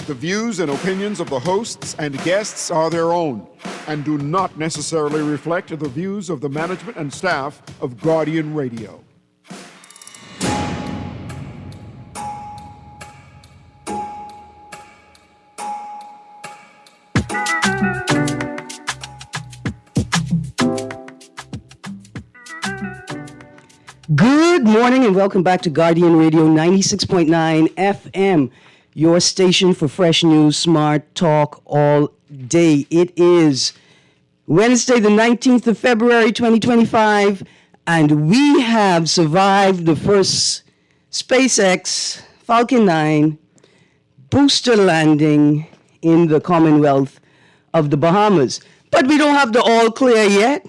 The views and opinions of the hosts and guests are their own and do not necessarily reflect the views of the management and staff of Guardian Radio. Good morning and welcome back to Guardian Radio 96.9 FM, your station for fresh news, smart talk all day. It is Wednesday, the 19th of February, 2025, and we have survived the first SpaceX Falcon 9 booster landing in the Commonwealth of the Bahamas. But we don't have the all clear yet.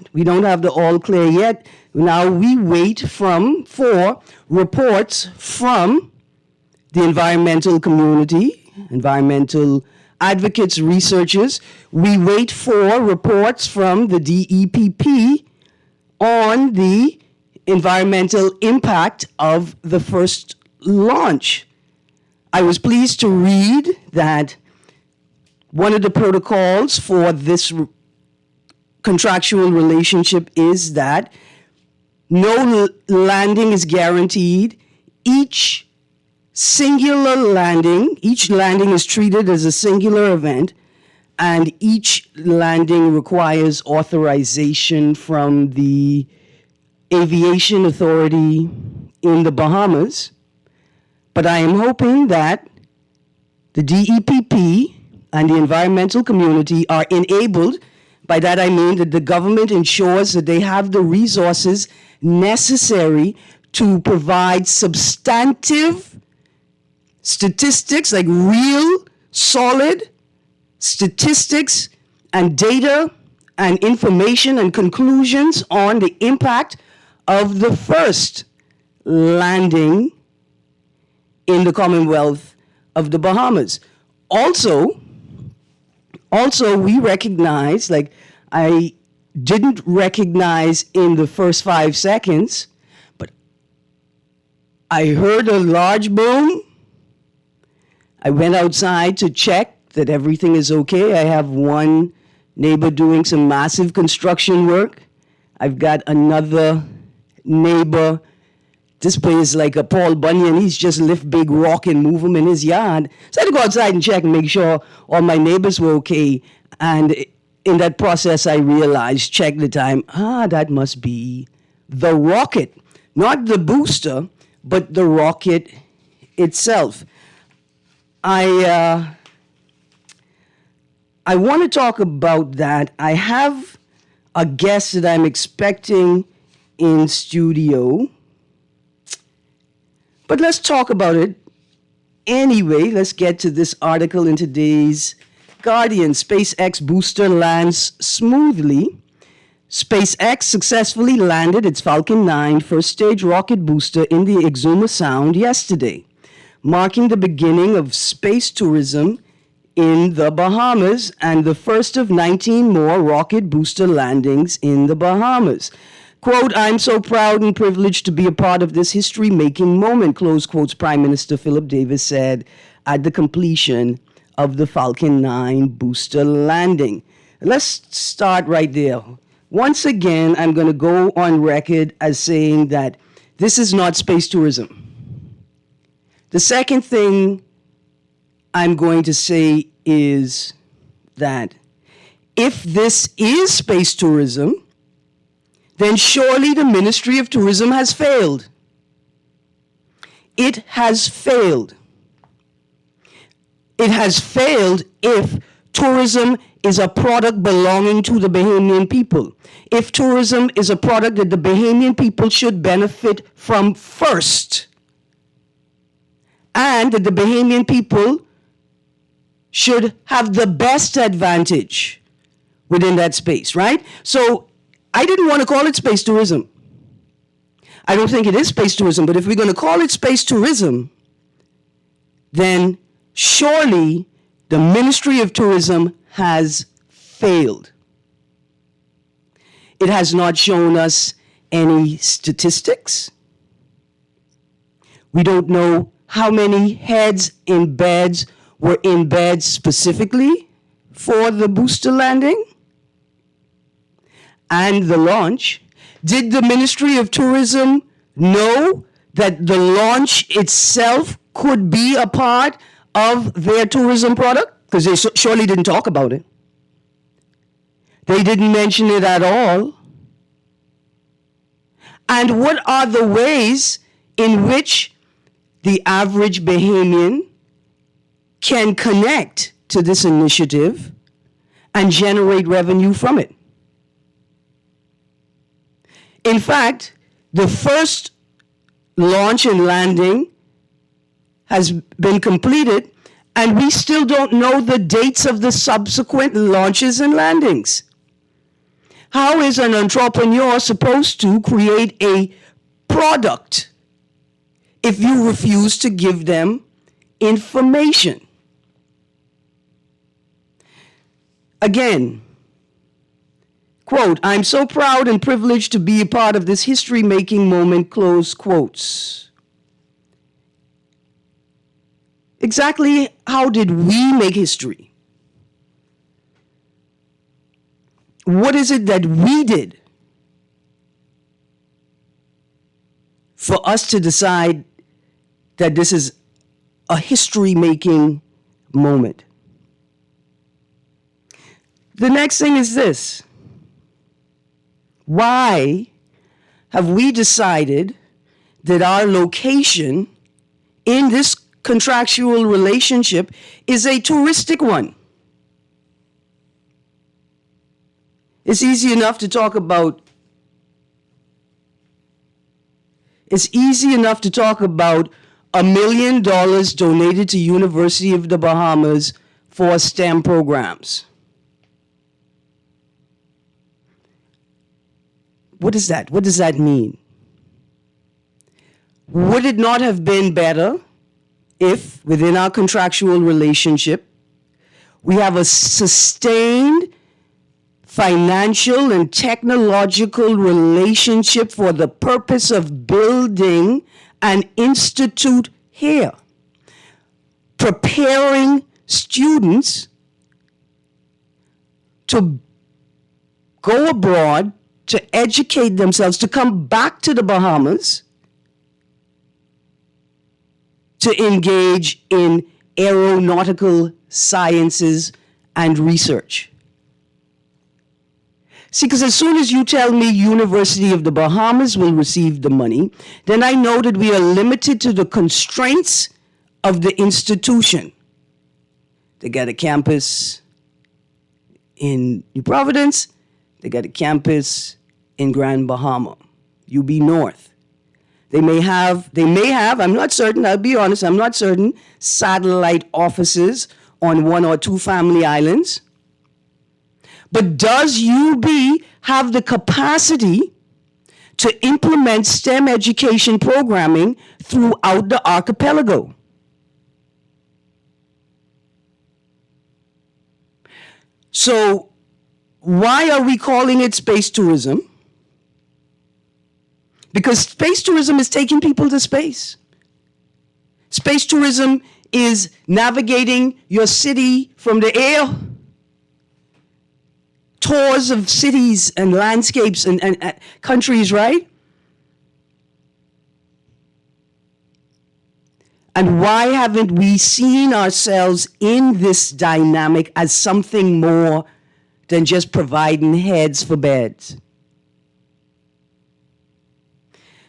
Now we wait for reports from the environmental community, environmental advocates, researchers. We wait for reports from the DEPP on the environmental impact of the first launch. I was pleased to read that one of the protocols for this contractual relationship is that no landing is guaranteed. Each landing is treated as a singular event, and each landing requires authorization from the Aviation Authority in the Bahamas. But I am hoping that the DEPP and the environmental community are enabled. By that I mean that the government ensures that they have the resources necessary to provide substantive statistics, like real, solid statistics and data and information and conclusions on the impact of the first landing in the Commonwealth of the Bahamas. Also, we recognize, like I didn't recognize in the first 5 seconds, but I heard a large boom. I went outside to check that everything is okay. I have one neighbor doing some massive construction work. I've got another neighbor. This place is like a Paul Bunyan. He's just lift big rock and move them in his yard. So I had to go outside and check and make sure all my neighbors were okay. And in that process, I realized, check the time, that must be the rocket. Not the booster, but the rocket itself. I want to talk about that. I have a guest that I'm expecting in studio. But let's talk about it anyway. Let's get to this article in today's Guardian. SpaceX booster lands smoothly. SpaceX successfully landed its Falcon 9 first-stage rocket booster in the Exuma Sound yesterday, marking the beginning of space tourism in the Bahamas and the first of 19 more rocket booster landings in the Bahamas. Quote, "I'm so proud and privileged to be a part of this history-making moment," close quotes, Prime Minister Philip Davis said at the completion of the Falcon 9 booster landing. Let's start right there. Once again, I'm going to go on record as saying that this is not space tourism. The second thing I'm going to say is that if this is space tourism, then surely the Ministry of Tourism has failed. It has failed. It has failed if tourism is a product belonging to the Bahamian people. If tourism is a product that the Bahamian people should benefit from first, and that the Bahamian people should have the best advantage within that space, right? So I didn't want to call it space tourism. I don't think it is space tourism, but if we're going to call it space tourism, then surely the Ministry of Tourism has failed. It has not shown us any statistics. We don't know how many heads in beds were in bed specifically for the booster landing and the launch? Did the Ministry of Tourism know that the launch itself could be a part of their tourism product? Because they surely didn't talk about it. They didn't mention it at all. And what are the ways in which the average Bahamian can connect to this initiative and generate revenue from it? In fact, the first launch and landing has been completed, and we still don't know the dates of the subsequent launches and landings. How is an entrepreneur supposed to create a product if you refuse to give them information? Again, quote, "I'm so proud and privileged to be a part of this history-making moment," close quotes. Exactly how did we make history? What is it that we did for us to decide that this is a history-making moment? The next thing is this. Why have we decided that our location in this contractual relationship is a touristic one? It's easy enough to talk about $1 million donated to University of the Bahamas for STEM programs. What is that? What does that mean? Would it not have been better if, within our contractual relationship, we have a sustained financial and technological relationship for the purpose of building an institute here, preparing students to go abroad, to educate themselves, to come back to the Bahamas, to engage in aeronautical sciences and research? See, because as soon as you tell me University of the Bahamas will receive the money, then I know that we are limited to the constraints of the institution. They got a campus in New Providence. They got a campus in Grand Bahama, UB North. They may have, I'm not certain, I'll be honest, I'm not certain, satellite offices on 1 or 2 family islands. But does UB have the capacity to implement STEM education programming throughout the archipelago? So why are we calling it space tourism? Because space tourism is taking people to space. Space tourism is navigating your city from the air. Tours of cities and landscapes and countries, right? And why haven't we seen ourselves in this dynamic as something more than just providing heads for beds?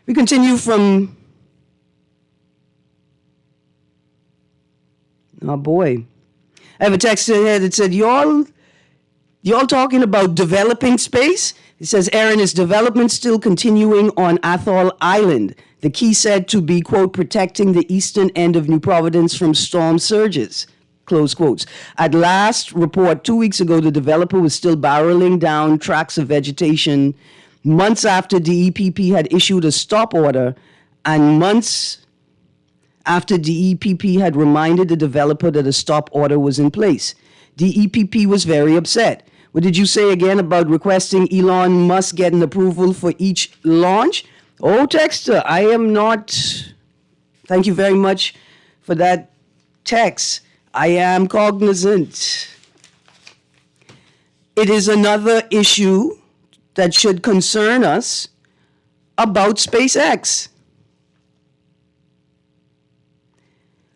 We continue from, oh boy. I have a text in here that said, y'all talking about developing space? It says, Erin, is development still continuing on Atoll Island? The key said to be, quote, protecting the eastern end of New Providence from storm surges, close quotes. At last report 2 weeks ago, the developer was still barreling down tracts of vegetation months after DEPP had issued a stop order and months after DEPP had reminded the developer that a stop order was in place. DEPP was very upset. What did you say again about requesting Elon Musk get an approval for each launch? Oh, Texter, I am not. Thank you very much for that text. I am cognizant. It is another issue that should concern us about SpaceX.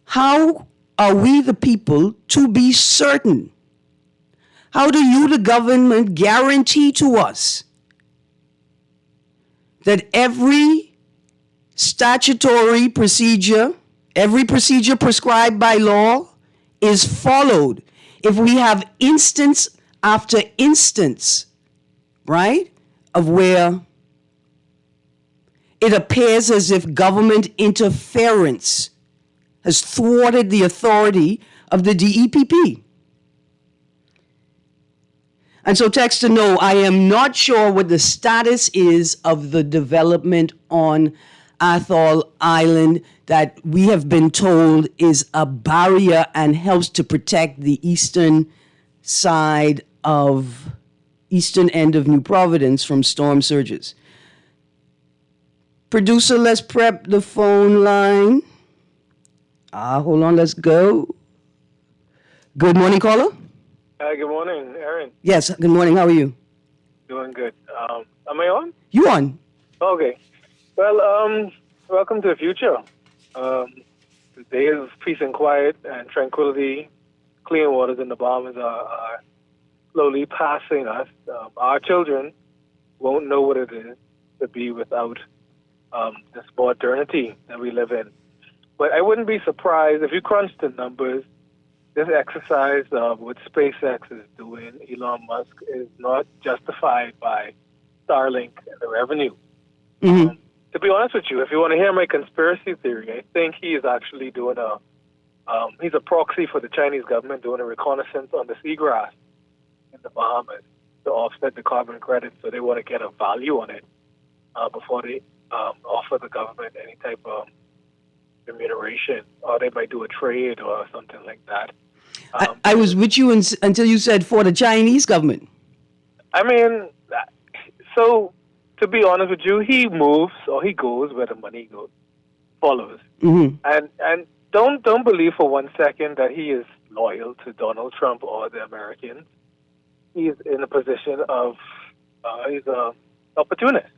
How are we the people to be certain? How do you, the government, guarantee to us that every statutory procedure, every procedure prescribed by law is followed? If we have instance after instance, right, of where it appears as if government interference has thwarted the authority of the DEPP. And so text to know, I am not sure what the status is of the development on Athol Island that we have been told is a barrier and helps to protect the eastern end of New Providence from storm surges. Producer, let's prep the phone line. Hold on, let's go. Good morning, caller. Hi, good morning, Erin. Yes, good morning. How are you? Doing good. Am I on? You on? Okay. Well, welcome to the future. The days of peace and quiet and tranquility, clean waters in the Bahamas are slowly passing us. Our children won't know what it is to be without this modernity that we live in. But I wouldn't be surprised if you crunch the numbers. This exercise of what SpaceX is doing, Elon Musk, is not justified by Starlink and the revenue. Mm-hmm. To be honest with you, if you want to hear my conspiracy theory, I think he is actually doing he's a proxy for the Chinese government doing a reconnaissance on the seagrass in the Bahamas to offset the carbon credit, so they want to get a value on it before they offer the government any type of remuneration, or they might do a trade or something like that. I was with you until you said for the Chinese government. I mean, so to be honest with you, he moves or he goes where the money goes, follows, and don't believe for 1 second that he is loyal to Donald Trump or the Americans. He's in a position of he's a opportunist,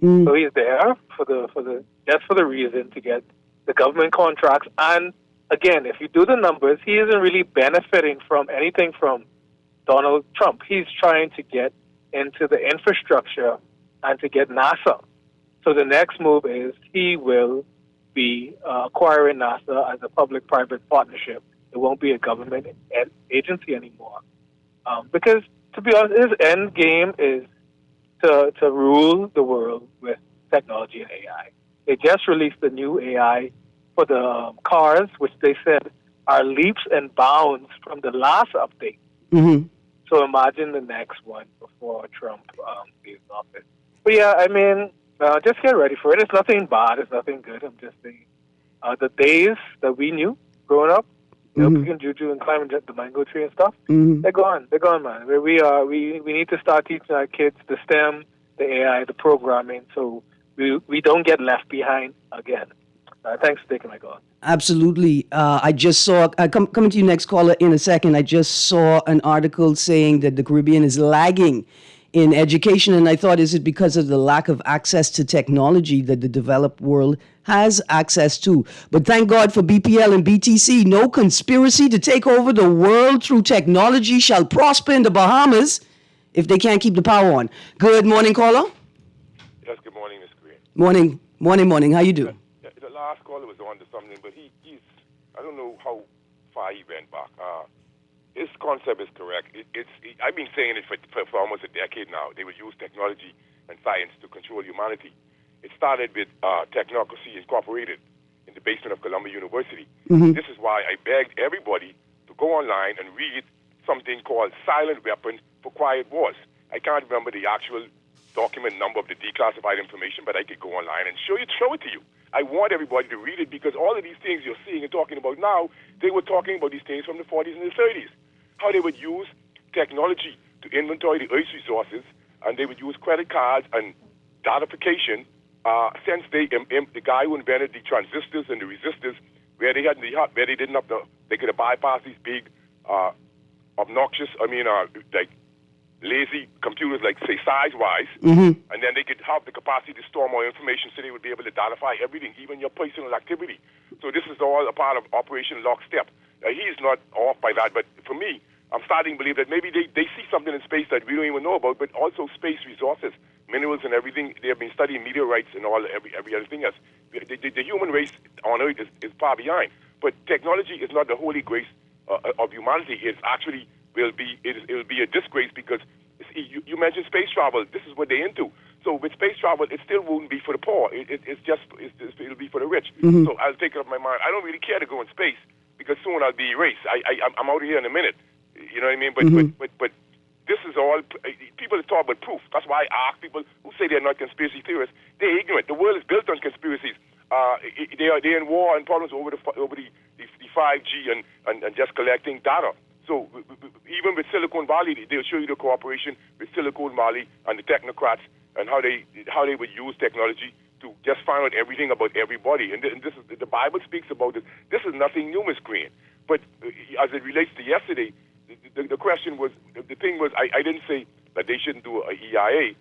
so he's there for the reason to get the government contracts. And again, if you do the numbers, he isn't really benefiting from anything from Donald Trump. He's trying to get into the infrastructure and to get NASA. So the next move is he will be acquiring NASA as a public-private partnership. It won't be a government agency anymore. Because, to be honest, his end game is to rule the world with technology and AI. They just released the new AI for the cars, which they said are leaps and bounds from the last update. Mm-hmm. So imagine the next one before Trump leaves office. But yeah, I mean, just get ready for it. It's nothing bad. It's nothing good. I'm just saying the days that we knew growing up, picking juju and climbing the mango tree and stuff, they're gone. They're gone, man. We need to start teaching our kids the STEM, the AI, the programming, so we don't get left behind again. Thanks for taking my call. Absolutely. I just saw, coming to you next caller in a second, I just saw an article saying that the Caribbean is lagging in education, and I thought, is it because of the lack of access to technology that the developed world has access to? But thank God for BPL and BTC. No conspiracy to take over the world through technology shall prosper in the Bahamas if they can't keep the power on. Good morning, caller. Yes, good morning, Ms. Morning. Greene. Morning. How you doing? The last caller was on to something, but he's I don't know how far he went back. His concept is correct. I've been saying it for almost a decade now. They would use technology and science to control humanity. It started with Technocracy Incorporated in the basement of Columbia University. This is why I begged everybody to go online and read something called Silent Weapon for Quiet Wars. I can't remember the actual document number of the declassified information, but I could go online and show it to you. I want everybody to read it because all of these things you're seeing and talking about now, they were talking about these things from the 40s and the 30s. How they would use technology to inventory the Earth's resources, and they would use credit cards and datification. Since the guy who invented the transistors and the resistors, where they didn't have the they could bypass these big, obnoxious, like lazy computers, like say size-wise, and then they could have the capacity to store more information, so they would be able to datify everything, even your personal activity. So this is all a part of Operation Lockstep. He is not off by that, but for me, I'm starting to believe that maybe they see something in space that we don't even know about, but also space resources, minerals and everything. They have been studying meteorites and every other thing else. The human race on Earth is far behind, but technology is not the holy grace of humanity. It's actually will be a disgrace because you mentioned space travel. This is what they're into. So with space travel, it still won't be for the poor. It'll be for the rich. So I'll take it off my mind. I don't really care to go in space because soon I'll be erased. I'm out of here in a minute. You know what I mean? But this is all people talk about proof. That's why I ask people who say they're not conspiracy theorists. They're ignorant. The world is built on conspiracies. They're in war and problems over the 5G and just collecting data. So even with Silicon Valley, they'll show you the cooperation with Silicon Valley and the technocrats and how they would use technology to just find out everything about everybody. And this is the Bible speaks about this. This is nothing new, Ms. Greene. But as it relates to yesterday, the question was, the thing was, I didn't say that they shouldn't do a EIA.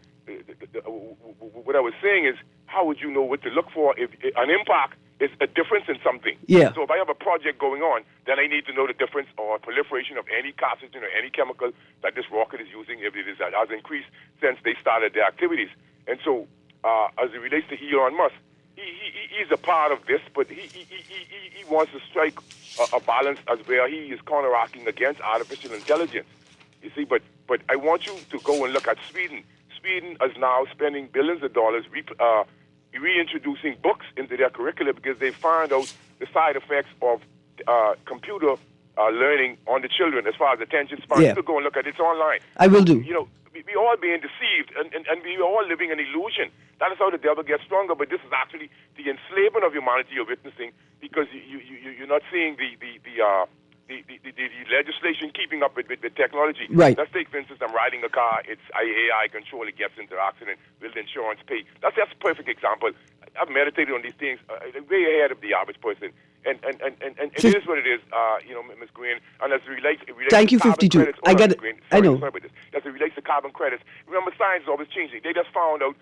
What I was saying is, how would you know what to look for if an impact is a difference in something? Yeah. So if I have a project going on, then I need to know the difference or proliferation of any carcinogen or any chemical that this rocket is using, if it has increased since they started their activities. And so, as it relates to Elon Musk, he's a part of this, but he wants to strike a balance as where he is counteracting against artificial intelligence. You see, but I want you to go and look at Sweden. Sweden is now spending billions of dollars reintroducing books into their curricula because they found out the side effects of computer learning on the children as far as attention span. Yeah. You could go and look at it. It's online. I will do. You know, we all being deceived, and we are all living an illusion. That is how the devil gets stronger. But this is actually the enslavement of humanity you're witnessing because you're not seeing the legislation keeping up with technology. Right. Let's take, for instance, I'm riding a car. It's AI control. It gets into accident. Will the insurance pay? That's just a perfect example. I've meditated on these things way ahead of the average person. And it is what it is, Ms. Greene. And as it relates Thank to you, carbon 52. credits, I get it. I know. Sorry about this. As it relates to carbon credits, remember, science is always changing. They just found out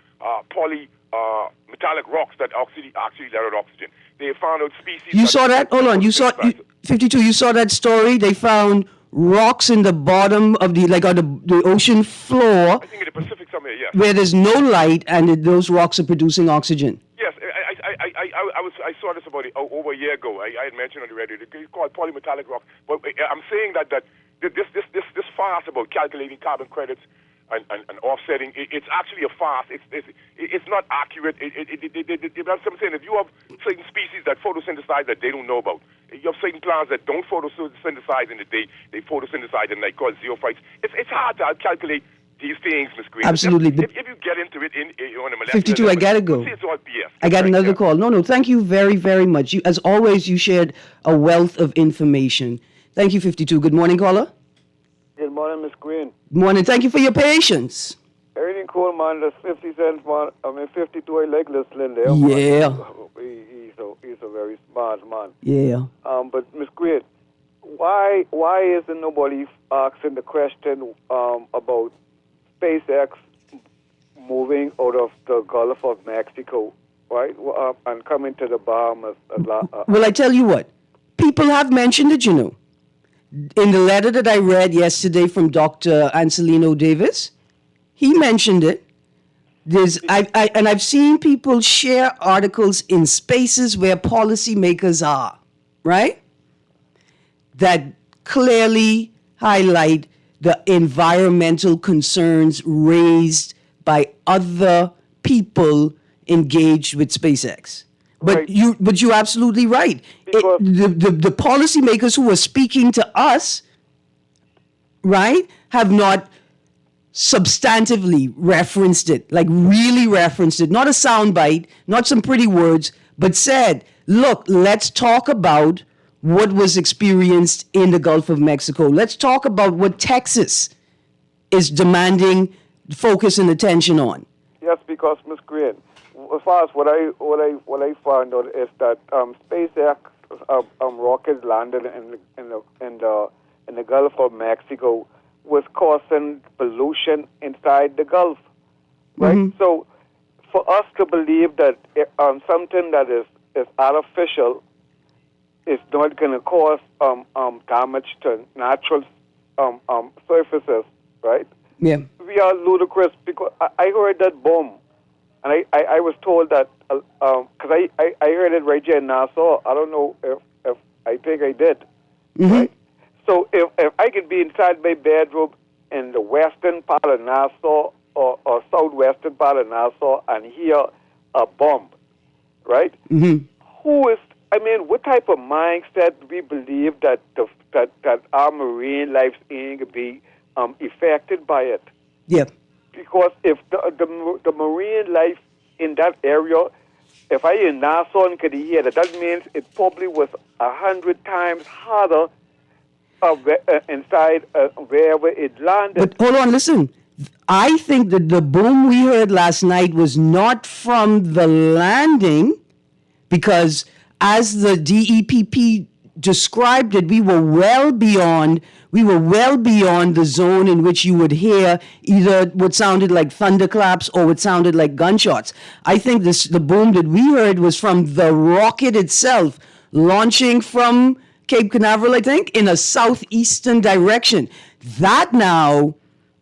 metallic rocks that actually let out oxygen. They found out species. You saw that? Hold on. You saw 52. You saw that story? They found rocks in the bottom of the ocean floor. I think in the Pacific somewhere, yes. Where there's no light, and those rocks are producing oxygen. Yes, I saw this about over a year ago. I had mentioned on the radio. It's called polymetallic rock. But I'm saying that this farce about calculating carbon credits and offsetting, it's actually a farce. It's not accurate. I'm saying if you have certain species that photosynthesize that they don't know about, you have certain plants that don't photosynthesize in the day, they photosynthesize at night, called xeophytes. It's hard to calculate these things, Ms. Greene. Absolutely. If you get into it on a molecular 52, level, I gotta go. see, it's all BS. I got another call. No, thank you very, very much. As always, you shared a wealth of information. Thank you, 52. Good morning, caller. Good morning, Miss Greene. Morning. Thank you for your patience. Erin Coleman, that's 50 cents, man. 52, I like listening there. Yeah. He's a very smart man. Yeah. But Miss Greene, why isn't nobody asking the question about SpaceX moving out of the Gulf of Mexico, right, and coming to the Bahamas? Well, I tell you what, people have mentioned it, In the letter that I read yesterday from Dr. Anselino Davis, he mentioned it. I've seen people share articles in spaces where policymakers are, right? That clearly highlight the environmental concerns raised by other people engaged with SpaceX. But right. you're absolutely right. The policymakers who are speaking to us, right, have not substantively referenced it, like really referenced it, not a soundbite, not some pretty words, but said, look, let's talk about what was experienced in the Gulf of Mexico. Let's talk about what Texas is demanding focus and attention on. Yes, because Ms. Greene, as far as what I found out is that SpaceX rockets landed in the Gulf of Mexico was causing pollution inside the Gulf, right? Mm-hmm. So, for us to believe that something that is artificial is not going to cause damage to natural surfaces, right? Yeah. We are ludicrous because I heard that boom, and I was told that because I heard it right here in Nassau. I don't know if I think I did, Mm-hmm. right? So if I could be inside my bedroom in the western part of Nassau or southwestern part of Nassau and hear a bomb, right? Mm-hmm. What type of mindset do we believe that our marine life ain't gonna be affected by it? Yeah. Because if the marine life in that area, if I in Nassau and could hear that, that means it probably was 100 times harder inside wherever it landed. But hold on, listen. I think that the boom we heard last night was not from the landing, because as the DEPP described it, we were well beyond the zone in which you would hear either what sounded like thunderclaps or what sounded like gunshots. I think the boom that we heard was from the rocket itself launching from Cape Canaveral, I think, in a southeastern direction. That now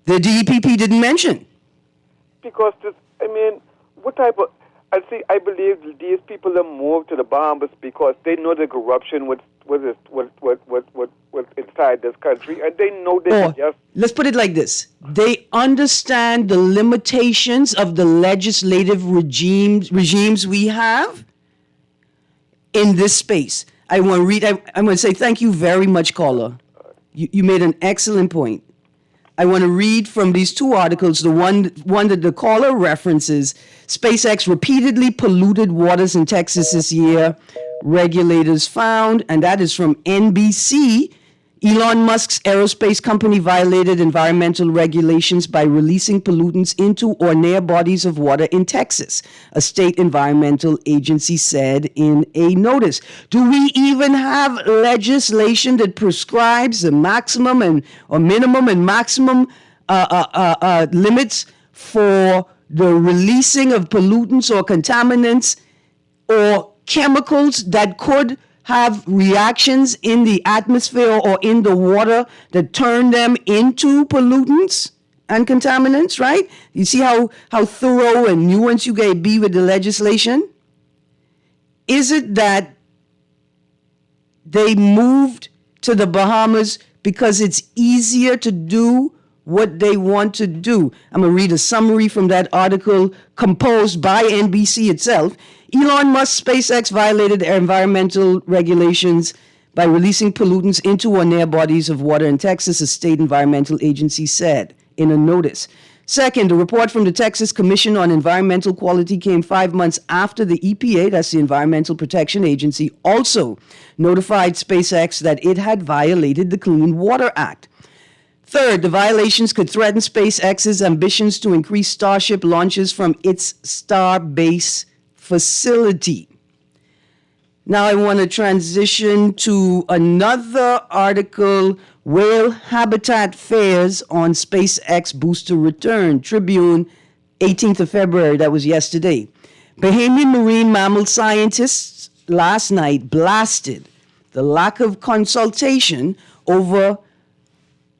the DEPP didn't mention. Because what type of? I believe these people have moved to the Bahamas because they know the corruption was inside this country, and they know they can just. Let's put it like this: they understand the limitations of the legislative regimes we have in this space. I want to read. I'm going to say thank you very much, caller. You made an excellent point. I want to read from these two articles. The one that the caller references: SpaceX repeatedly polluted waters in Texas this year, regulators found, and that is from NBC. Elon Musk's aerospace company violated environmental regulations by releasing pollutants into or near bodies of water in Texas, a state environmental agency said in a notice. Do we even have legislation that prescribes the maximum or minimum and maximum limits for the releasing of pollutants or contaminants or chemicals that could have reactions in the atmosphere or in the water that turn them into pollutants and contaminants, right? You see how thorough and nuanced you gotta be with the legislation? Is it that they moved to the Bahamas because it's easier to do what they want to do? I'm going to read a summary from that article composed by NBC itself. Elon Musk's SpaceX violated environmental regulations by releasing pollutants into or near bodies of water in Texas, a state environmental agency said in a notice. Second, a report from the Texas Commission on Environmental Quality came 5 months after the EPA, that's the Environmental Protection Agency, also notified SpaceX that it had violated the Clean Water Act. Third, the violations could threaten SpaceX's ambitions to increase Starship launches from its Starbase facility. Now I want to transition to another article, Whale Habitat Fares on SpaceX Booster Return. Tribune, 18th of February, that was yesterday. Bahamian marine mammal scientists last night blasted the lack of consultation over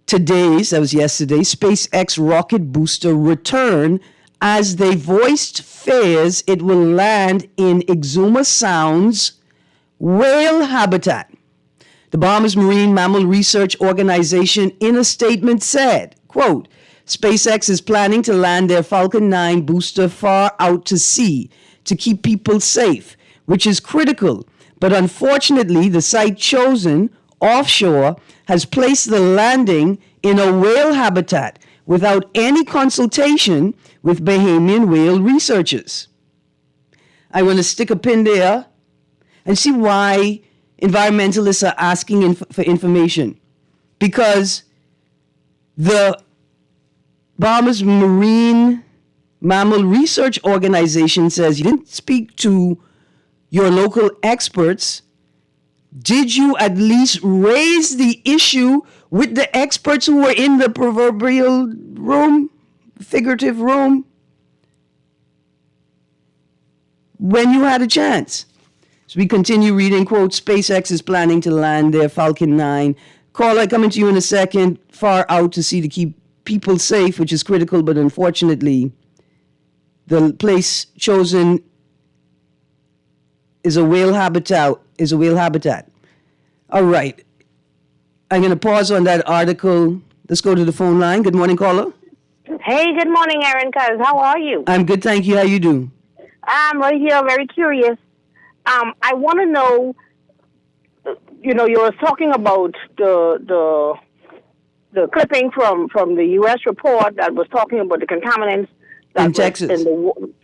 today's, that was yesterday, SpaceX rocket booster return as they voiced fears it will land in Exuma Sound's whale habitat. The Bahamas Marine Mammal Research Organization in a statement said, quote, SpaceX is planning to land their Falcon 9 booster far out to sea to keep people safe, which is critical. But unfortunately, the site chosen offshore has placed the landing in a whale habitat without any consultation with Bahamian whale researchers. I want to stick a pin there and see why environmentalists are asking for information. Because the Bahamas Marine Mammal Research Organization says you didn't speak to your local experts Did you at least raise the issue with the experts who were in the proverbial room, figurative room, when you had a chance? So we continue reading, quote, SpaceX is planning to land their Falcon 9. Caller, coming to you in a second, far out to sea to keep people safe, which is critical, but unfortunately, the place chosen is a whale habitat. All right. I'm going to pause on that article. Let's go to the phone line. Good morning, caller. Hey, good morning, Erin, cuz. How are you? I'm good, thank you. How you do? I'm right here, very curious. I want to know, you were talking about the clipping from the U.S. report that was talking about the contaminants that In was Texas.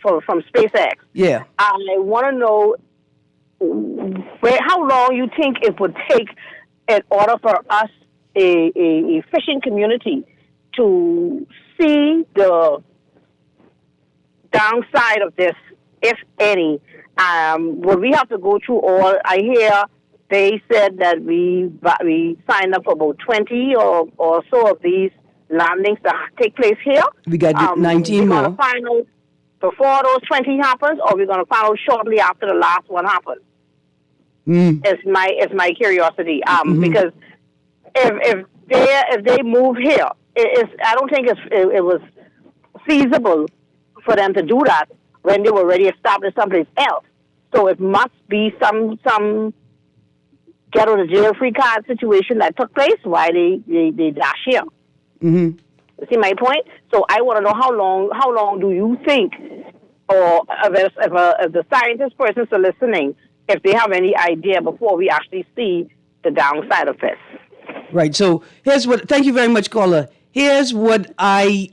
from SpaceX. Yeah. I want to know how long you think it would take in order for us, a fishing community, to see the downside of this, if any. Would we have to go through all? I hear they said that we signed up for about 20 or so of these landings that take place here. We got 19 we're more. going to find out before those 20 happens, or we're going to find out shortly after the last one happens. It's my curiosity. Because if they move here, I don't think it was feasible for them to do that when they were already established someplace else. So it must be some get out of jail free card situation that took place while they dash here. See my point? So I want to know how long do you think, or if the scientist persons are listening, if they have any idea before we actually see the downside of this. Right. So thank you very much, caller. Here's what I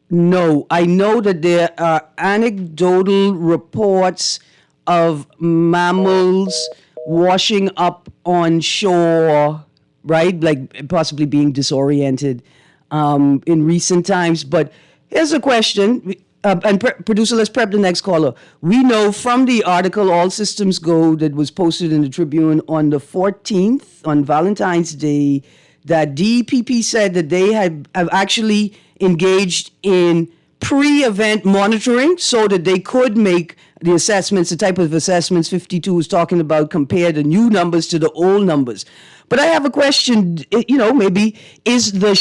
know. I know that there are anecdotal reports of mammals washing up on shore, right? Like possibly being disoriented in recent times. But here's a question. Producer, let's prep the next caller. We know from the article All Systems Go that was posted in the Tribune on the 14th, on Valentine's Day, that DEPP said that they have actually engaged in pre-event monitoring so that they could make the assessments, the type of assessments 52 was talking about, compare the new numbers to the old numbers. But I have a question, maybe is the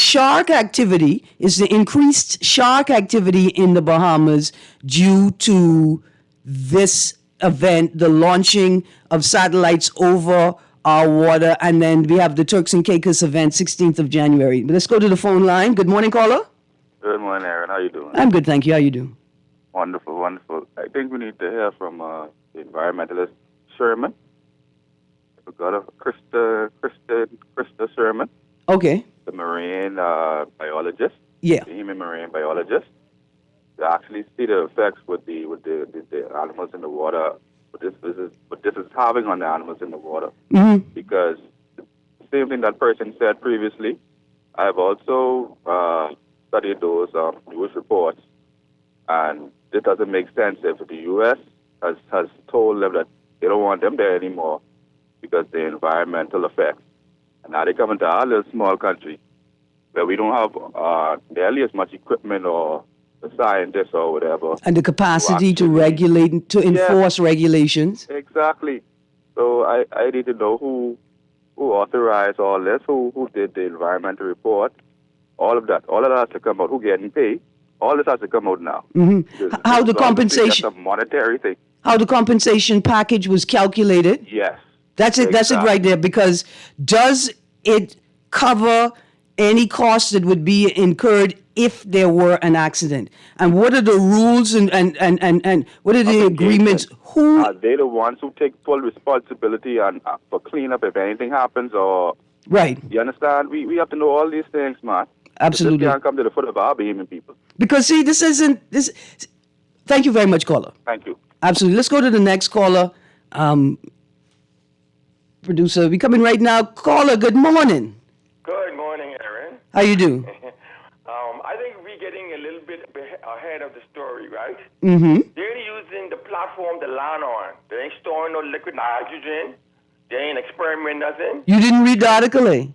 increased shark activity in the Bahamas due to this event, the launching of satellites over our water, and then we have the Turks and Caicos event, 16th of January. Let's go to the phone line. Good morning, caller. Good morning, Erin. How you doing? I'm good, thank you. How you doing? Wonderful, wonderful. I think we need to hear from the environmentalist Sherman. We got a Krista Sherman. Okay. The marine biologist. Yeah. The human marine biologist. To actually see the effects with the animals in the water. What this is having on the animals in the water. Because the same thing that person said previously, I've also studied those news reports, and it doesn't make sense if the U.S. has told them that they don't want them there anymore because the environmental effects. And now they come into our little small country where we don't have nearly as much equipment or the scientists or whatever. And the capacity to regulate, to enforce regulations. Exactly. So I need to know who authorized all this, who did the environmental report, all of that. All of that has to come out. Who getting paid? All this has to come out now. How the compensation? That's a monetary thing. How the compensation package was calculated? Yes. That's it. Exactly. That's it right there. Because does it cover any costs that would be incurred if there were an accident? And what are the rules and what are the agreements? Who are they the ones who take full responsibility and for cleanup if anything happens? Or right? You understand? We have to know all these things, man. Absolutely. This can't come to the foot of our beaming people. Because see, this isn't this. Thank you very much, caller. Thank you. Absolutely. Let's go to the next caller. Producer, we coming right now. Caller, good morning. Good morning, Erin. How you do? I think we're getting a little bit ahead of the story, right? Mm-hmm. They're using the platform to land on. They ain't storing no liquid nitrogen. They ain't experiment nothing. You didn't read the article, eh?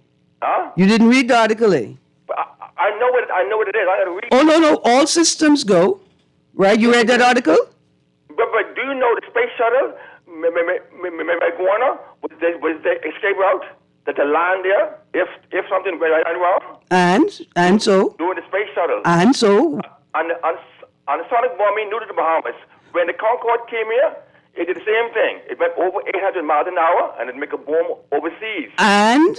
Huh? You didn't read the article, eh? But I know what it is. I gotta read. Oh, no. All systems go. Right? You read that article? But do you know the space shuttle, Marijuana, was the escape route that the land there if something went wrong? And so? Doing the space shuttle. And so? On the sonic bombing new to the Bahamas. When the Concorde came here, it did the same thing. It went over 800 miles an hour and it make a bomb overseas. And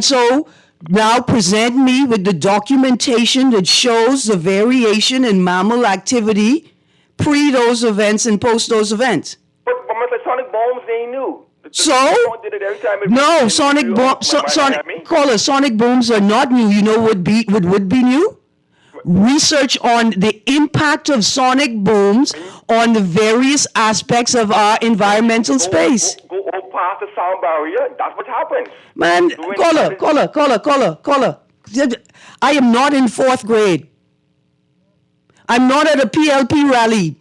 so now present me with the documentation that shows the variation in mammal activity pre those events and post those events. But the sonic bombs, they knew. So? Did it every time No, sonic bombs. Sonic booms are not new. You know what would be new? Research on the impact of sonic booms on the various aspects of our environmental space. Go past the sound barrier. That's what happens. Man, caller. I am not in 4th grade. I'm not at a PLP rally.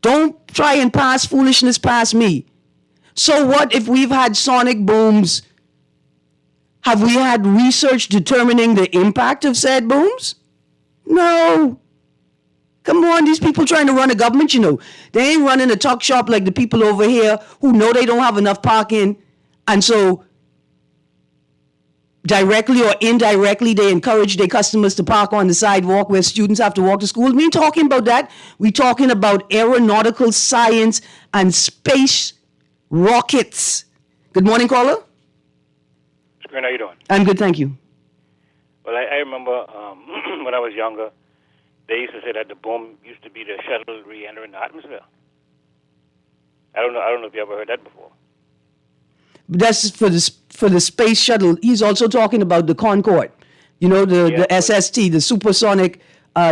Don't try and pass foolishness past me. So what if we've had sonic booms? Have we had research determining the impact of said booms? No. Come on, these people trying to run a government, they ain't running a tuck shop like the people over here who know they don't have enough parking. And so directly or indirectly, they encourage their customers to park on the sidewalk where students have to walk to school. We ain't talking about that. We're talking about aeronautical science and space rockets. Good morning, caller. Greene, how you doing? I'm good, thank you. Well, I remember when I was younger, they used to say that the boom used to be the shuttle re-entering the atmosphere. I don't know if you ever heard that before. That's for the space shuttle. He's also talking about the Concorde. The SST, the supersonic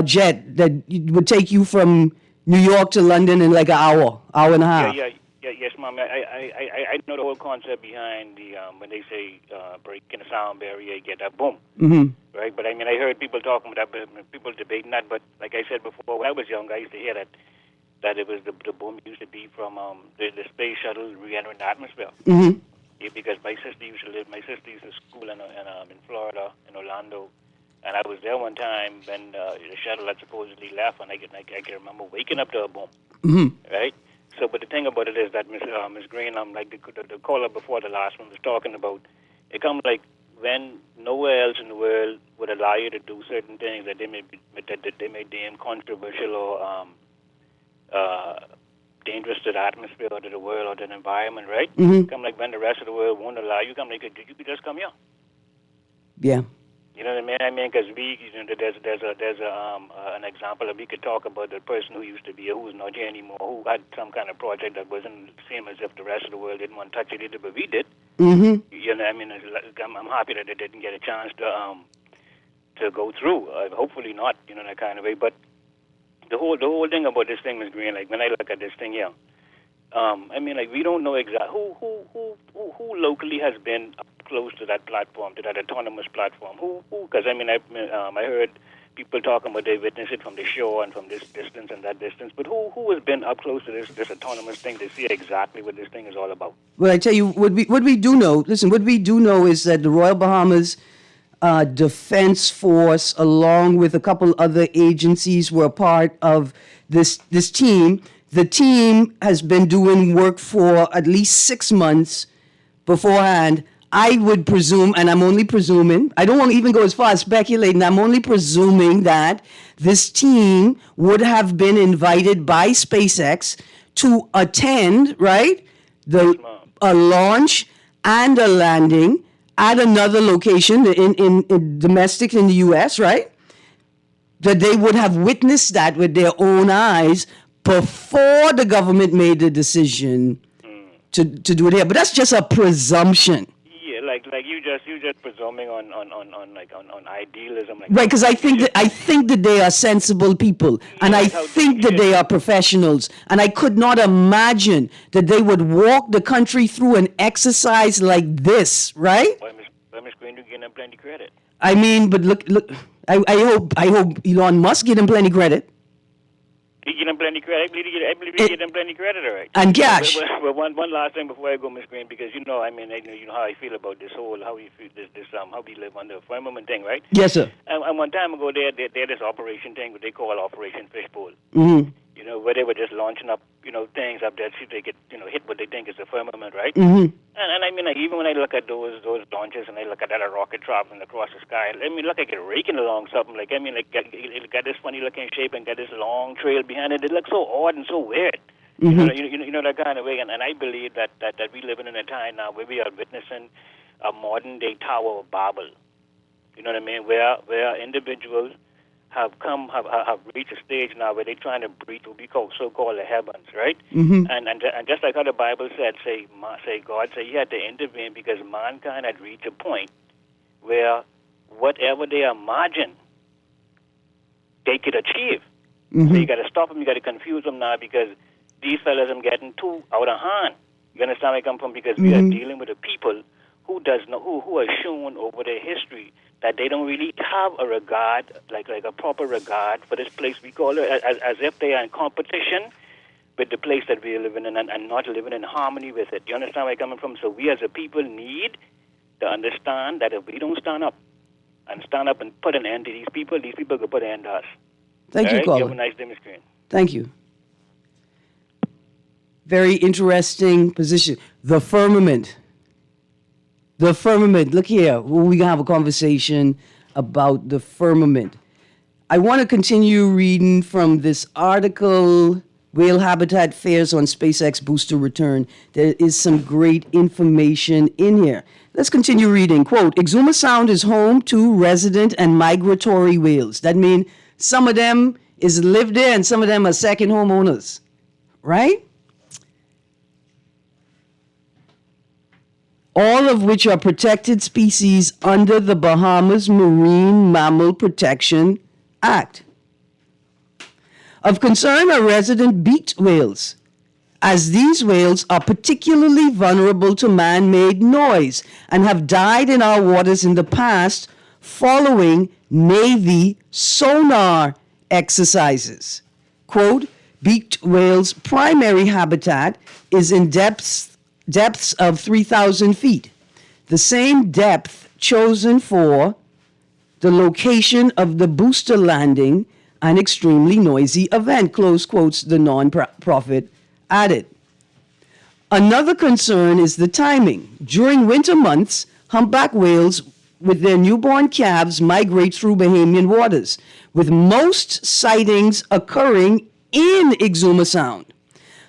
jet that would take you from New York to London in like an hour and a half. Yes, Mom. I know the whole concept behind the when they say breaking the sound barrier, you get that boom, right? But I heard people talking about that, people debating that. But like I said before, when I was young, I used to hear that it was the boom used to be from the space shuttle re-entering the atmosphere. Mm-hmm. Yeah, because my sister used to school in Florida, in Orlando, and I was there one time when the shuttle had supposedly left, and I can remember waking up to a boom, right? So, but the thing about it is that Ms. Greene, like the caller before the last one was talking about, it comes like when nowhere else in the world would allow you to do certain things that they may deem controversial or dangerous to the atmosphere or to the world or to the environment, right? Come like when the rest of the world won't allow you, come like you could just come here. Yeah. You know what I mean? Because there's an example that we could talk about the person who used to be here, who's not here anymore, who had some kind of project that wasn't the same as if the rest of the world didn't want to touch it either, but we did. You know what I mean? I'm happy that they didn't get a chance to go through. Hopefully not, that kind of way. But the whole thing about this thing, Ms. Greene, like when I look at this thing here, we don't know exactly who locally has been close to that platform, to that autonomous platform. Who? Because I heard people talking about they witness it from the shore and from this distance and that distance. But who has been up close to this autonomous thing to see exactly what this thing is all about? Well, I tell you what we do know. Listen, what we do know is that the Royal Bahamas Defense Force, along with a couple other agencies, were part of this team. The team has been doing work for at least 6 months beforehand. I would presume, and I'm only presuming, I don't want to even go as far as speculating, I'm only presuming that this team would have been invited by SpaceX to attend, right, a launch and a landing at another location in domestic in the U.S., right? That they would have witnessed that with their own eyes before the government made the decision to do it here. But that's just a presumption. Yeah, like you just presuming on idealism. Right, because I think that they are sensible people, and I think that they are professionals, and I could not imagine that they would walk the country through an exercise like this, right? Well, Ms. Greene, you give them plenty credit. But look. I hope Elon Musk give him plenty credit. He get them plenty credit. I believe he get them plenty credit, all right. And cash. But one last thing before I go, Miss Greene, because you know how I feel about this whole how we feel this how we live under a firmament thing, right? Yes, sir. And one time ago, they had this operation thing, what they call Operation Fishbowl. Mm-hmm. You know, where they were just launching up, things up there, see if they could, hit what they think is the firmament, right? Mm-hmm. And I mean, like, even when I look at those launches and I look at that a rocket traveling across the sky, I mean, look like it raking along something. Like, I mean, like, it got this funny looking shape and got this long trail behind it. It looks so odd and so weird. Mm-hmm. You know that kind of way. And I believe that we living in a time now where we are witnessing a modern day Tower of Babel. You know what I mean? Where individuals have reached a stage now where they're trying to breach what we call so-called the heavens, right? Mm-hmm. And just like how the Bible said, God said He had to intervene because mankind had reached a point where whatever they imagine, they could achieve. Mm-hmm. So you got to stop them. You got to confuse them now because these fellas are getting too out of hand. You understand where I come from? Because we are dealing with a people who are shown over their history that they don't really have a regard, like a proper regard for this place we call it, as if they are in competition with the place that we are living in and not living in harmony with it. You understand where I'm coming from? So we as a people need to understand that if we don't stand up and put an end to these people could put an end to us. Thank you, caller. You have a nice day, Ms. Greene. Thank you. Very interesting position. The firmament. The firmament. Look here. We're going to have a conversation about the firmament. I want to continue reading from this article, Whale Habitat Fares on SpaceX Booster Return. There is some great information in here. Let's continue reading. Quote, Exuma Sound is home to resident and migratory whales. That means some of them is live there and some of them are second homeowners. Right? All of which are protected species under the Bahamas Marine Mammal Protection Act. Of concern are resident beaked whales, as these whales are particularly vulnerable to man-made noise and have died in our waters in the past following Navy sonar exercises. Quote, beaked whales' primary habitat is in depths of 3,000 feet, the same depth chosen for the location of the booster landing, an extremely noisy event, close quotes, the non-profit added. Another concern is the timing. During winter months, humpback whales with their newborn calves migrate through Bahamian waters, with most sightings occurring in Exuma Sound.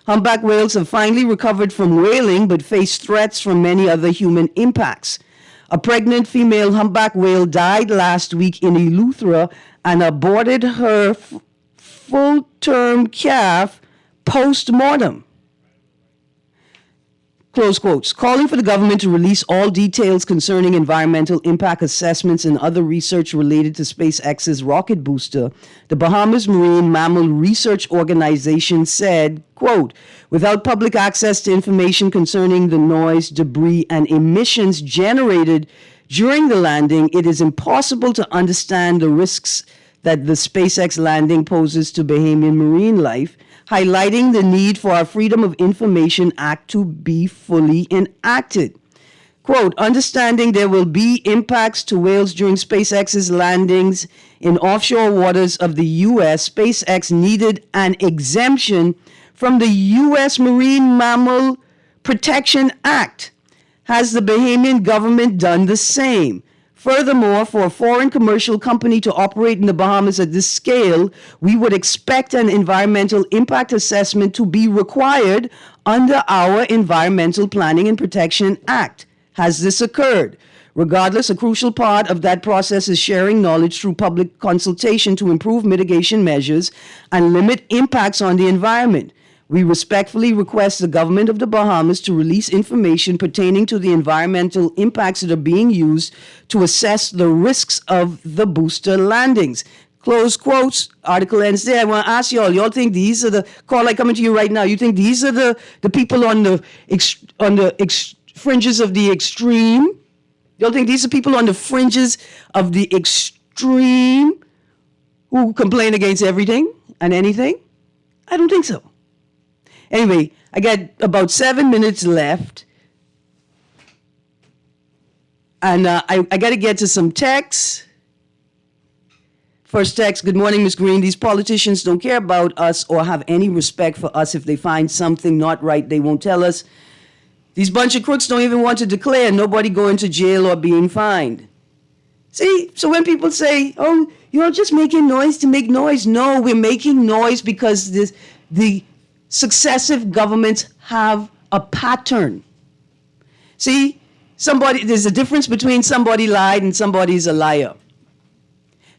Humpback whales have finally recovered from whaling but face threats from many other human impacts. A pregnant female humpback whale died last week in Eleuthera and aborted her full-term calf post-mortem. Close quotes. Calling for the government to release all details concerning environmental impact assessments and other research related to SpaceX's rocket booster, the Bahamas Marine Mammal Research Organization said, quote, without public access to information concerning the noise, debris, and emissions generated during the landing, it is impossible to understand the risks that the SpaceX landing poses to Bahamian marine life, highlighting the need for our Freedom of Information Act to be fully enacted. Quote, understanding there will be impacts to whales during SpaceX's landings in offshore waters of the U.S., SpaceX needed an exemption from the U.S. Marine Mammal Protection Act. Has the Bahamian government done the same? Furthermore, for a foreign commercial company to operate in the Bahamas at this scale, we would expect an environmental impact assessment to be required under our Environmental Planning and Protection Act. Has this occurred? Regardless, a crucial part of that process is sharing knowledge through public consultation to improve mitigation measures and limit impacts on the environment. We respectfully request the government of the Bahamas to release information pertaining to the environmental impacts that are being used to assess the risks of the booster landings. Close quotes. Article ends there. I want to ask y'all think these are the, caller coming to you right now, you think these are the people on the fringes of the extreme? Y'all think these are people on the fringes of the extreme who complain against everything and anything? I don't think so. Anyway, I got about 7 minutes left. And I got to get to some texts. First text, good morning, Ms. Greene. These politicians don't care about us or have any respect for us. If they find something not right, they won't tell us. These bunch of crooks don't even want to declare, nobody going to jail or being fined. See, so when people say, oh, you're just making noise to make noise. No, we're making noise because the successive governments have a pattern. See, there's a difference between somebody lied and somebody's a liar.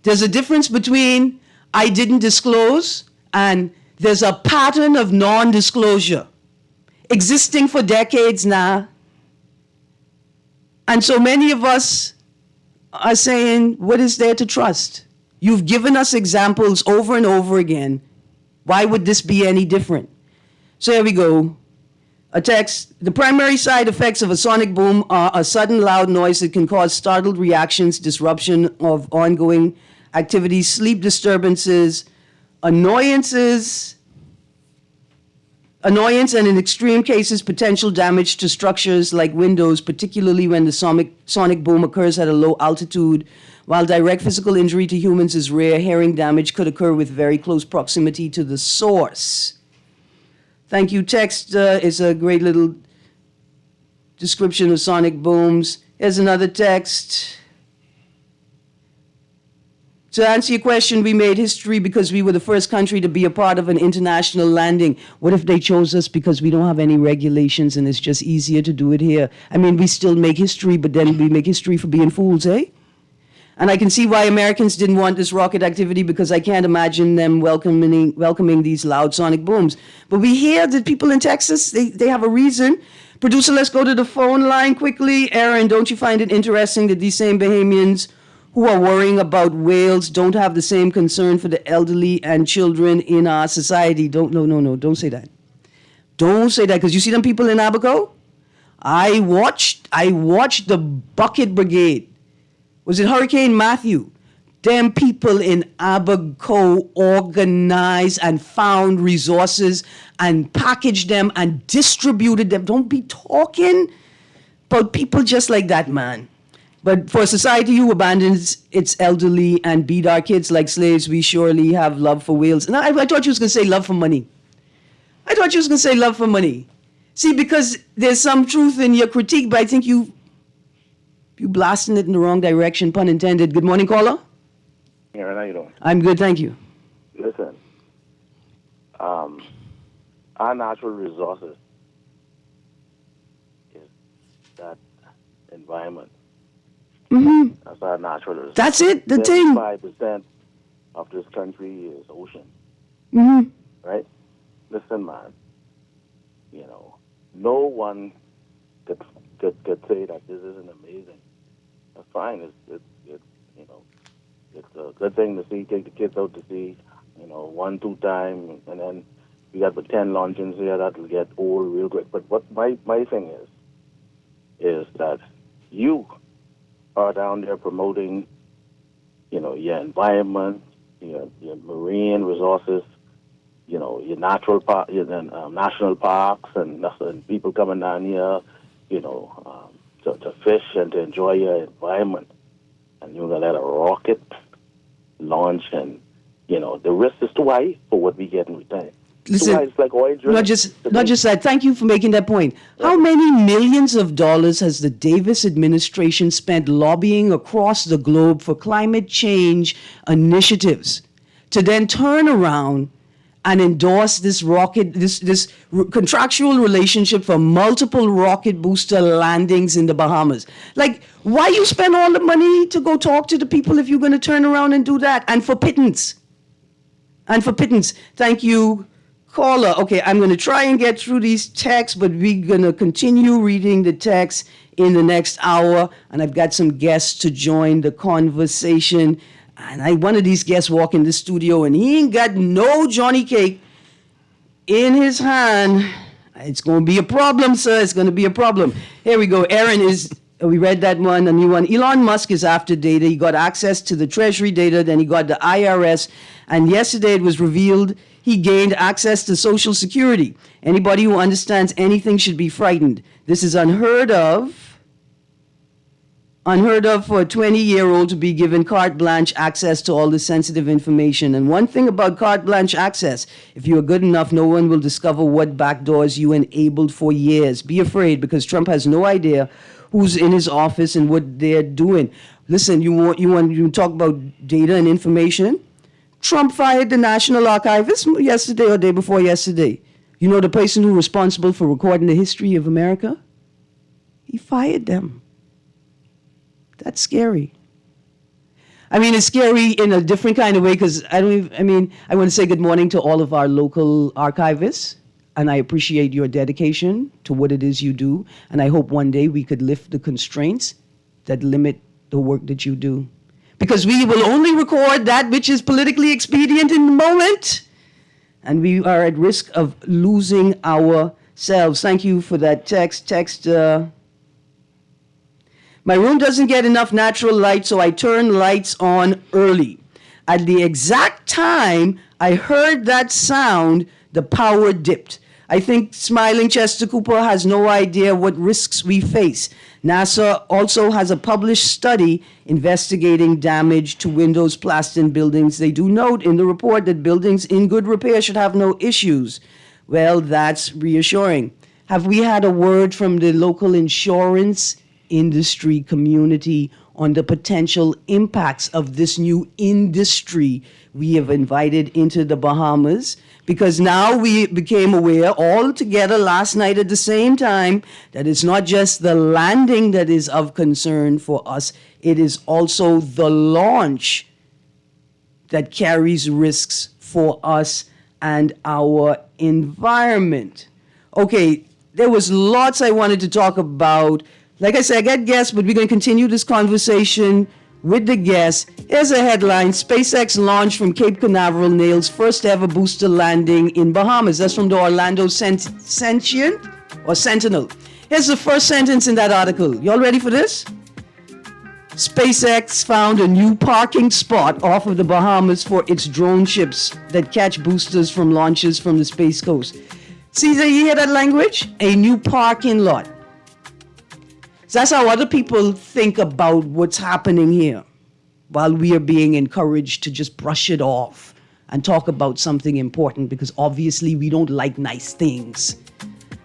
There's a difference between I didn't disclose and there's a pattern of non-disclosure existing for decades now. And so many of us are saying, what is there to trust? You've given us examples over and over again. Why would this be any different? So here we go. A text, the primary side effects of a sonic boom are a sudden loud noise that can cause startled reactions, disruption of ongoing activities, sleep disturbances, annoyance, and in extreme cases, potential damage to structures like windows, particularly when the sonic boom occurs at a low altitude. While direct physical injury to humans is rare, hearing damage could occur with very close proximity to the source. Thank you. Text is a great little description of sonic booms. Here's another text. To answer your question, we made history because we were the first country to be a part of an international landing. What if they chose us because we don't have any regulations and it's just easier to do it here? I mean, we still make history, but then we make history for being fools, eh? And I can see why Americans didn't want this rocket activity because I can't imagine them welcoming these loud sonic booms. But we hear that people in Texas, they have a reason. Producer, let's go to the phone line quickly. Erin, don't you find it interesting that these same Bahamians who are worrying about whales don't have the same concern for the elderly and children in our society? Don't say that. Don't say that, because you see them people in Abaco? I watched the Bucket Brigade. Was it Hurricane Matthew? Them people in Abaco organized and found resources and packaged them and distributed them. Don't be talking about people just like that, man. But for a society who abandons its elderly and beat our kids like slaves, we surely have love for whales. And I thought you was going to say love for money. See, because there's some truth in your critique, but I think you blasting it in the wrong direction, pun intended. Good morning, caller. Erin, how you doing? I'm good, thank you. Listen, our natural resources is that environment. Mm-hmm. That's our natural resources. That's it, the thing. 75% of this country is ocean. Mm-hmm. Right? Listen, man, no one could say that this isn't amazing. That's fine. It's a good thing to see. Take the kids out to see, 1-2 times, and then we got the 10 launchings here that'll get old real quick. But what my thing is that you are down there promoting, your environment, your marine resources, your natural national parks, and people coming down here, to fish and to enjoy your environment. And you're going to let a rocket launch, and, the risk is too high for what we get in return. Listen, it's like oil drilling. Not just that. Thank you for making that point. Yeah. How many millions of dollars has the Davis administration spent lobbying across the globe for climate change initiatives to then turn around and endorse this contractual relationship for multiple rocket booster landings in the Bahamas? Like, why you spend all the money to go talk to the people if you're going to turn around and do that? And for pittance. Thank you, caller. Okay, I'm going to try and get through these texts, but we're going to continue reading the text in the next hour. And I've got some guests to join the conversation. And one of these guests walk in the studio and he ain't got no Johnny cake in his hand. It's going to be a problem, sir. It's going to be a problem. Here we go. Erin is We read that one, a new one. Elon Musk is after data. He got access to the Treasury data, then he got the IRS. And yesterday it was revealed he gained access to Social Security. Anybody who understands anything should be frightened. This is unheard of for a 20-year-old to be given carte blanche access to all the sensitive information. And one thing about carte blanche access, if you are good enough, no one will discover what backdoors you enabled for years. Be afraid, because Trump has no idea who's in his office and what they're doing. Listen, you talk about data and information? Trump fired the National Archivist yesterday or day before yesterday. You know the person who's responsible for recording the history of America? He fired them. That's scary. I mean, it's scary in a different kind of way, because I want to say good morning to all of our local archivists, and I appreciate your dedication to what it is you do, and I hope one day we could lift the constraints that limit the work that you do. Because we will only record that which is politically expedient in the moment, and we are at risk of losing ourselves. Thank you for that text. My room doesn't get enough natural light, so I turn lights on early. At the exact time I heard that sound, the power dipped. I think Smiling Chester Cooper has no idea what risks we face. NASA also has a published study investigating damage to windows, plaster, and buildings. They do note in the report that buildings in good repair should have no issues. Well, that's reassuring. Have we had a word from the local insurance industry community on the potential impacts of this new industry we have invited into the Bahamas? Because now we became aware all together last night at the same time that it's not just the landing that is of concern for us, it is also the launch that carries risks for us and our environment. Okay, there was lots I wanted to talk about. Like I said, I got guests, but we're going to continue this conversation with the guests. Here's a headline: SpaceX launch from Cape Canaveral nails first ever booster landing in Bahamas. That's from the Orlando Sentinel. Here's the first sentence in that article. Y'all ready for this? SpaceX found a new parking spot off of the Bahamas for its drone ships that catch boosters from launches from the Space Coast. See, you hear that language? A new parking lot. So that's how other people think about what's happening here, while we are being encouraged to just brush it off and talk about something important, because obviously we don't like nice things.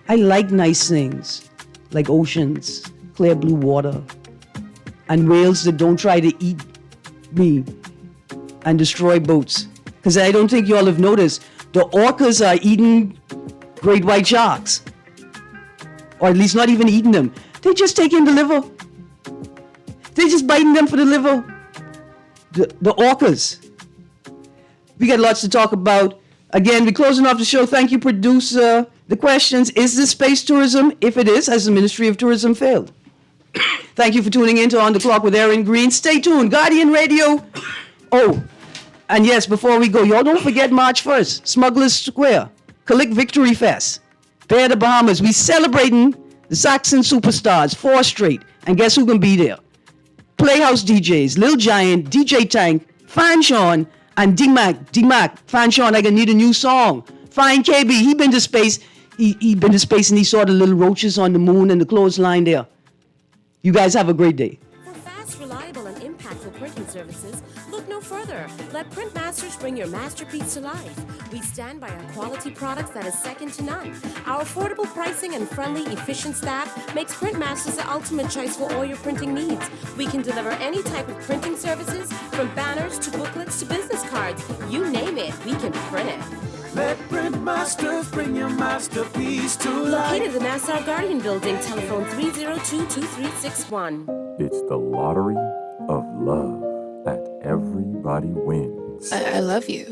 I like nice things, like oceans, clear blue water, and whales that don't try to eat me and destroy boats. Because I don't think you all have noticed, the orcas are eating great white sharks, or at least not even eating them. They're just taking the liver. They're just biting them for the liver. The orcas. We got lots to talk about. Again, we're closing off the show. Thank you, producer. The questions: is this space tourism? If it is, has the Ministry of Tourism failed? Thank you for tuning in to On the Clock with Erin Greene. Stay tuned. Guardian Radio. Oh, and yes, before we go, y'all don't forget March 1st, Smugglers Square, Calic Victory Fest, Bear the Bahamas. We celebrating the Saxon superstars, 4 straight. And guess who can be there? Playhouse DJs, Lil Giant, DJ Tank, Fan Sean, and D-Mac. Fan Sean, I gonna need a new song. Fine KB, he been to space. He been to space and he saw the little roaches on the moon and the clothesline there. You guys have a great day. For fast, reliable, and impactful printing services, look no further. Let Printmasters bring your masterpiece to life. We stand by our quality products that is second to none. Our affordable pricing and friendly, efficient staff makes Printmasters the ultimate choice for all your printing needs. We can deliver any type of printing services, from banners to booklets to business cards. You name it, we can print it. Let Printmasters bring your masterpiece to life. Located in the Nassau Guardian Building, telephone 302-2361. It's the lottery of love that everybody wins. I love you.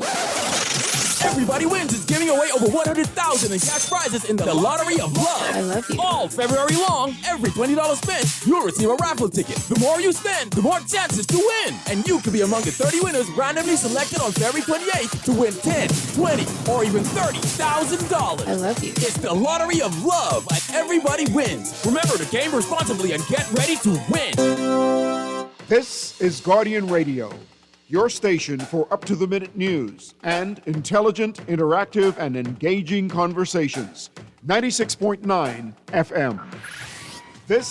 Everybody Wins is giving away over $100,000 in cash prizes in the Lottery of Love. I love you. All February long, every $20 spent, you'll receive a raffle ticket. The more you spend, the more chances to win. And you could be among the 30 winners randomly selected on February 28th to win $10, $20, or even $30,000. I love you. It's the Lottery of Love at Everybody Wins. Remember to game responsibly and get ready to win. This is Guardian Radio, your station for up-to-the-minute news and intelligent, interactive, and engaging conversations. 96.9 FM. This